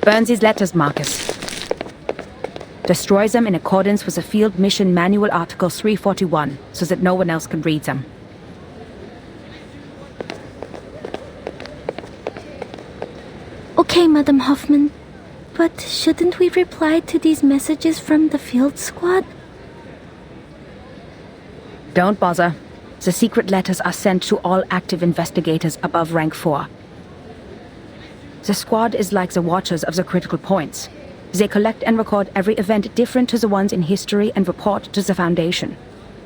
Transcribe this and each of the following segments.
Burn these letters, Marcus. Destroy them in accordance with the Field Mission Manual Article 341, so that no one else can read them. Okay, Madam Hoffman. But shouldn't we reply to these messages from the field squad? Don't bother. The secret letters are sent to all active investigators above rank 4. The squad is like the watchers of the critical points. They collect and record every event different to the ones in history and report to the Foundation.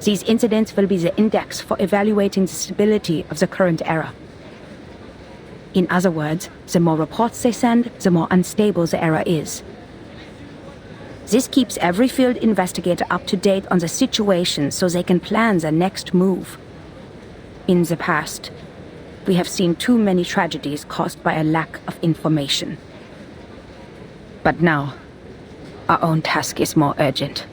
These incidents will be the index for evaluating the stability of the current era. In other words, the more reports they send, the more unstable the era is. This keeps every field investigator up to date on the situation so they can plan their next move. In the past, we have seen too many tragedies caused by a lack of information. But now, our own task is more urgent.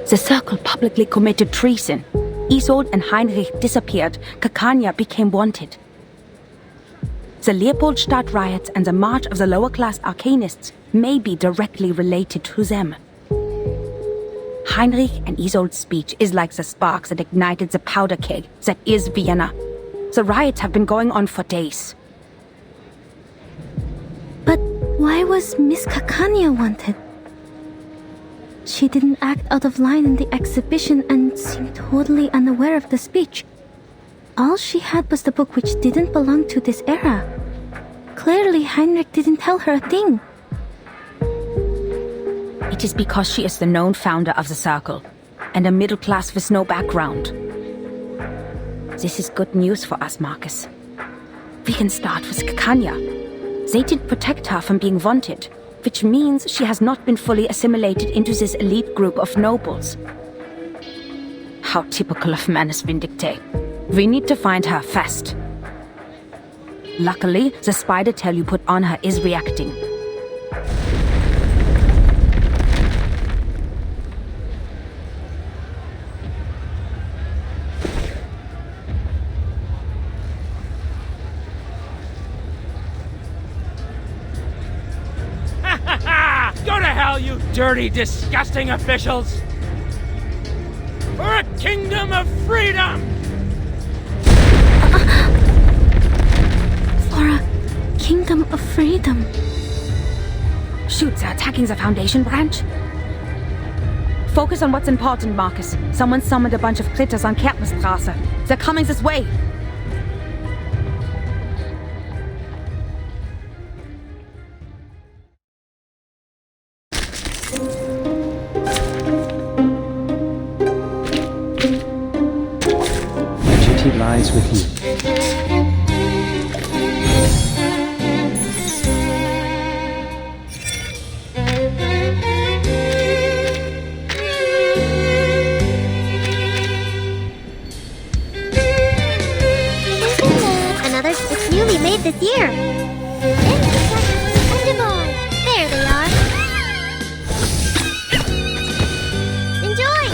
The Circle publicly committed treason. Isolde and Heinrich disappeared. Kakanya became wanted. The Leopoldstadt riots and the march of the lower-class arcanists may be directly related to them. Heinrich and Isolde's speech is like the spark that ignited the powder keg that is Vienna. The riots have been going on for days. But why was Miss Kakanya wanted? She didn't act out of line in the exhibition and seemed totally unaware of the speech. All she had was the book which didn't belong to this era. Clearly, Heinrich didn't tell her a thing. It is because she is the known founder of the Circle, and a middle class with no background. This is good news for us, Marcus. We can start with Kakanya. They didn't protect her from being wanted, which means she has not been fully assimilated into this elite group of nobles. How typical of Manus Vindictae. We need to find her fast. Luckily, the spider tail you put on her is reacting. Go to hell, you dirty, disgusting officials! For a kingdom of freedom! For a kingdom of freedom. Shoot, they're attacking the Foundation branch. Focus on what's important, Marcus. Someone summoned a bunch of critters on Kärtnerstraße. They're coming this way. Lies with you. Another it's newly made this year. There they are. Enjoy!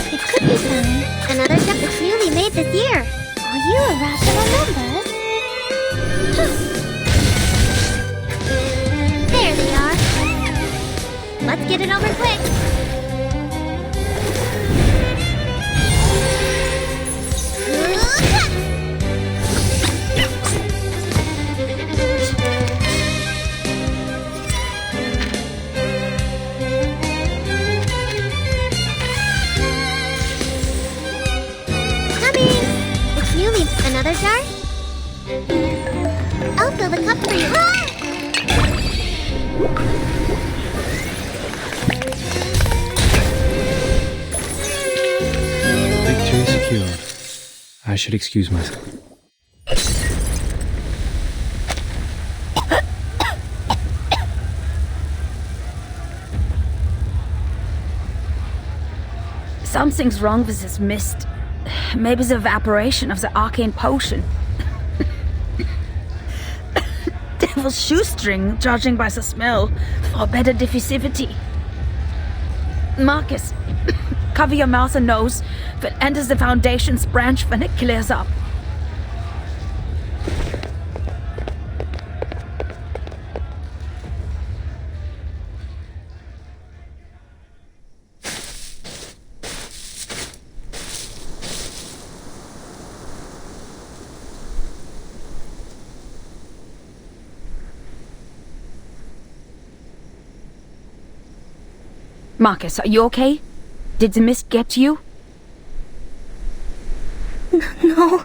It could be fun. Another stuff that's newly made this year. Are you a rational member? There they are. Let's get it over quick. Another jar? I'll fill the cup for you. Victory secured. I should excuse myself. Something's wrong with this mist. Maybe the evaporation of the arcane potion. Devil's shoestring, judging by the smell, for better diffusivity. Marcus, cover your mouth and nose if it enters the Foundation's branch when it clears up. Marcus, are you okay? Did the mist get to you? No.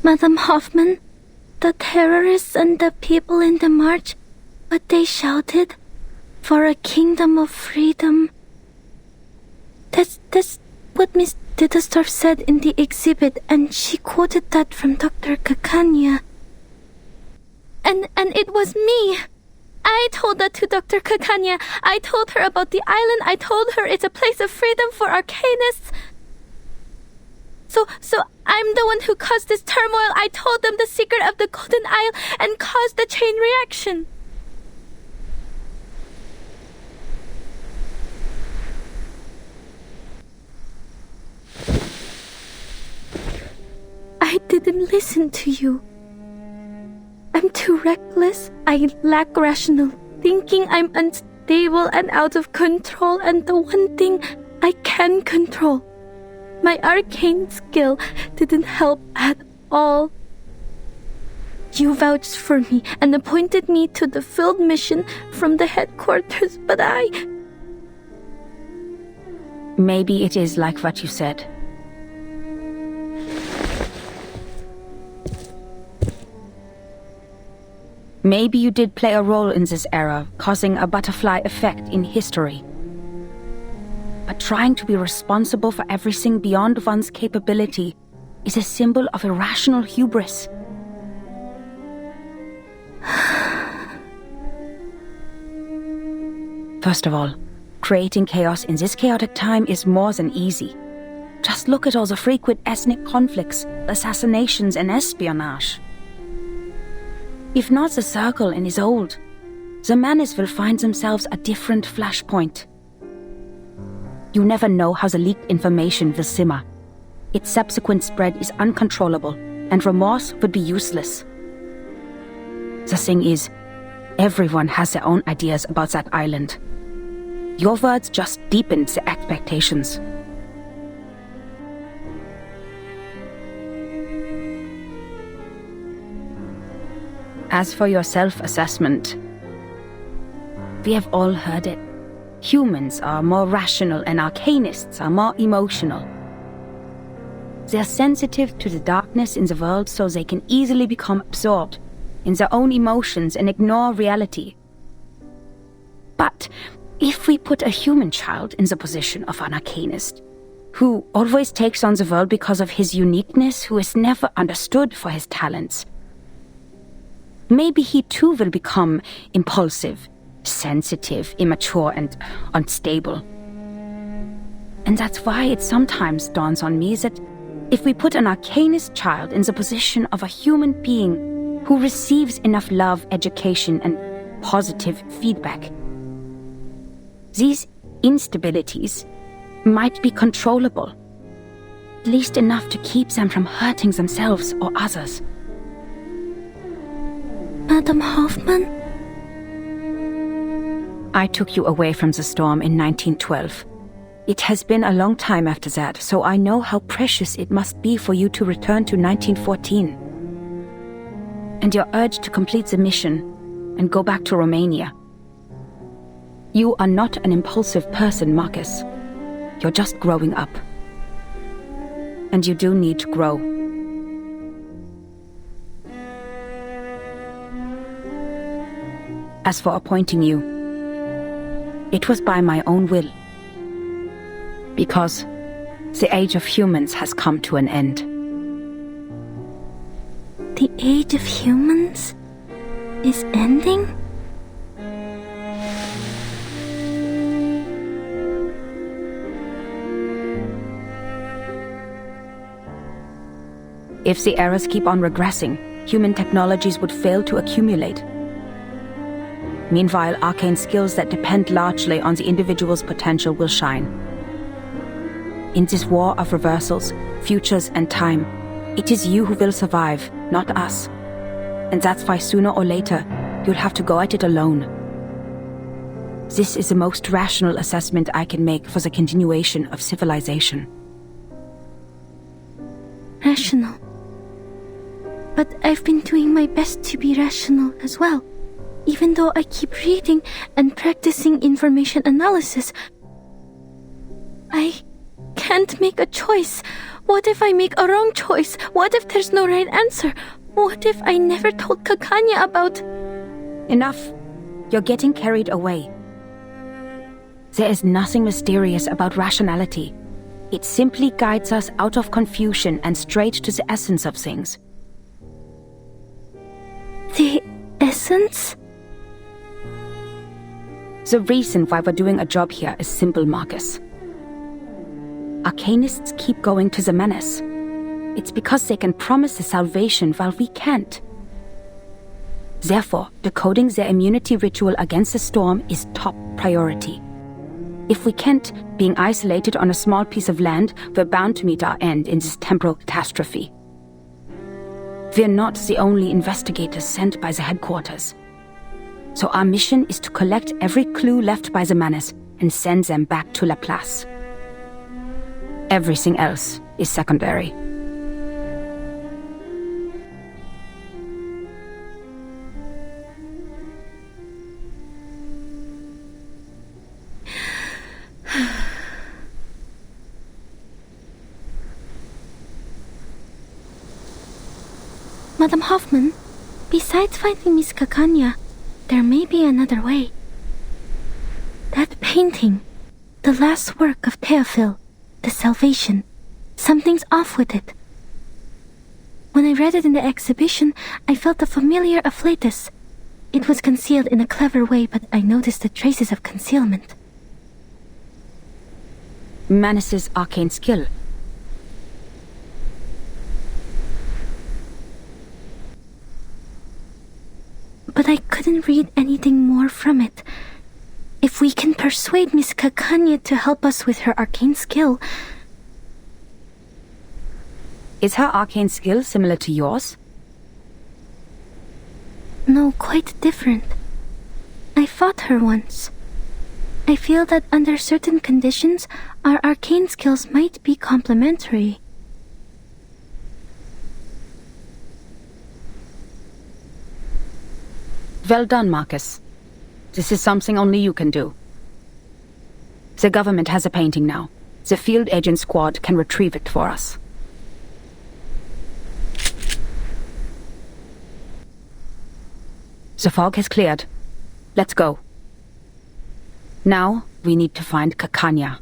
Madam Hoffman, the terrorists and the people in the march, what they shouted, for a kingdom of freedom. That's what Miss Dittersdorf said in the exhibit, and she quoted that from Dr. Kakanya. And it was me. I told that to Dr. Kakanya. I told her about the island. I told her it's a place of freedom for arcanists. So I'm the one who caused this turmoil. I told them the secret of the Golden Isle and caused the chain reaction. I didn't listen to you. I'm too reckless. I lack rational thinking. I'm unstable and out of control. And the one thing I can control, my arcane skill, didn't help at all. You vouched for me and appointed me to the field mission from the headquarters, but Maybe it is like what you said. Maybe you did play a role in this era, causing a butterfly effect in history. But trying to be responsible for everything beyond one's capability is a symbol of irrational hubris. First of all, creating chaos in this chaotic time is more than easy. Just look at all the frequent ethnic conflicts, assassinations and espionage. If not the circle in his old, the Manus will find themselves a different flashpoint. You never know how the leaked information will simmer. Its subsequent spread is uncontrollable, and remorse would be useless. The thing is, everyone has their own ideas about that island. Your words just deepened the expectations. As for your self-assessment, we have all heard it. Humans are more rational and arcanists are more emotional. They are sensitive to the darkness in the world so they can easily become absorbed in their own emotions and ignore reality. But if we put a human child in the position of an arcanist, who always takes on the world because of his uniqueness, who is never understood for his talents, maybe he too will become impulsive, sensitive, immature, and unstable. And that's why it sometimes dawns on me that if we put an arcanist child in the position of a human being who receives enough love, education, and positive feedback, these instabilities might be controllable, at least enough to keep them from hurting themselves or others. Madam Hoffman? I took you away from the storm in 1912. It has been a long time after that, so I know how precious it must be for you to return to 1914. And your urge to complete the mission and go back to Romania. You are not an impulsive person, Marcus. You're just growing up. And you do need to grow. As for appointing you, it was by my own will. Because the age of humans has come to an end. The age of humans is ending? If the errors keep on regressing, human technologies would fail to accumulate. Meanwhile, arcane skills that depend largely on the individual's potential will shine. In this war of reversals, futures, and time, it is you who will survive, not us. And that's why sooner or later, you'll have to go at it alone. This is the most rational assessment I can make for the continuation of civilization. Rational. But I've been doing my best to be rational as well. Even though I keep reading and practicing information analysis, I can't make a choice. What if I make a wrong choice? What if there's no right answer? What if I never told Kakanya about... Enough. You're getting carried away. There is nothing mysterious about rationality. It simply guides us out of confusion and straight to the essence of things. The essence? The reason why we're doing a job here is simple, Marcus. Arcanists keep going to the menace. It's because they can promise the salvation while we can't. Therefore, decoding their immunity ritual against the storm is top priority. If we can't, being isolated on a small piece of land, we're bound to meet our end in this temporal catastrophe. We're not the only investigators sent by the headquarters. So our mission is to collect every clue left by the menace and send them back to La Place. Everything else is secondary. Madam Hoffman, besides finding Miss Kakanya, there may be another way. That painting, the last work of Theophil, The Salvation, something's off with it. When I read it in the exhibition, I felt the familiar afflatus. It was concealed in a clever way, but I noticed the traces of concealment. Manus's arcane skill. But I couldn't read anything more from it. If we can persuade Miss Kakanya to help us with her arcane skill... Is her arcane skill similar to yours? No, quite different. I fought her once. I feel that under certain conditions, our arcane skills might be complementary. Well done, Marcus. This is something only you can do. The government has a painting now. The field agent squad can retrieve it for us. The fog has cleared. Let's go. Now, we need to find Kakanya.